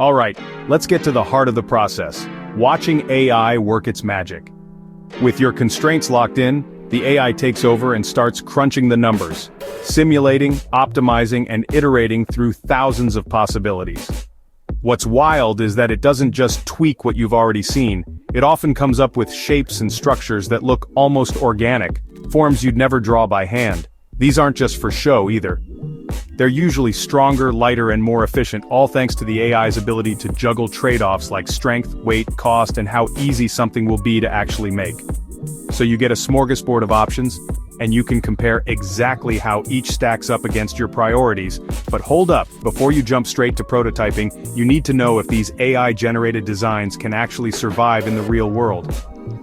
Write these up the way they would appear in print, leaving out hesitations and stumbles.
Alright, let's get to the heart of the process, watching AI work its magic. With your constraints locked in, the AI takes over and starts crunching the numbers, simulating, optimizing, and iterating through thousands of possibilities. What's wild is that it doesn't just tweak what you've already seen, it often comes up with shapes and structures that look almost organic, forms you'd never draw by hand. These aren't just for show either. They're usually stronger, lighter, and more efficient, all thanks to the AI's ability to juggle trade-offs like strength, weight, cost, and how easy something will be to actually make. So you get a smorgasbord of options, and you can compare exactly how each stacks up against your priorities. But hold up, before you jump straight to prototyping, you need to know if these AI-generated designs can actually survive in the real world.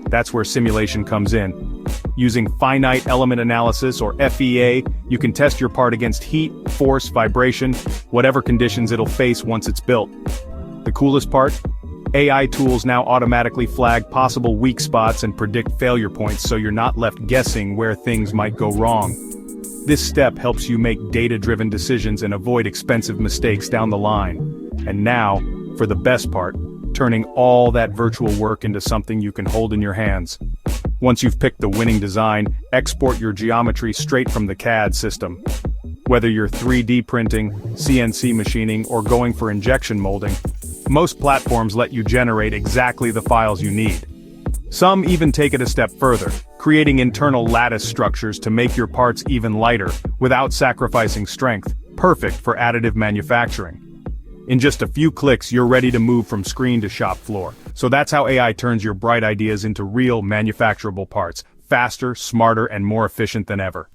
That's where simulation comes in. Using finite element analysis, or FEA, you can test your part against heat, force, vibration, whatever conditions it'll face once it's built. The coolest part? AI tools now automatically flag possible weak spots and predict failure points so you're not left guessing where things might go wrong. This step helps you make data-driven decisions and avoid expensive mistakes down the line. And now, for the best part, turning all that virtual work into something you can hold in your hands. Once you've picked the winning design, export your geometry straight from the CAD system. Whether you're 3D printing, CNC machining, or going for injection molding, most platforms let you generate exactly the files you need. Some even take it a step further, creating internal lattice structures to make your parts even lighter, without sacrificing strength, perfect for additive manufacturing. In just a few clicks, you're ready to move from screen to shop floor. So that's how AI turns your bright ideas into real manufacturable parts, faster, smarter, and more efficient than ever.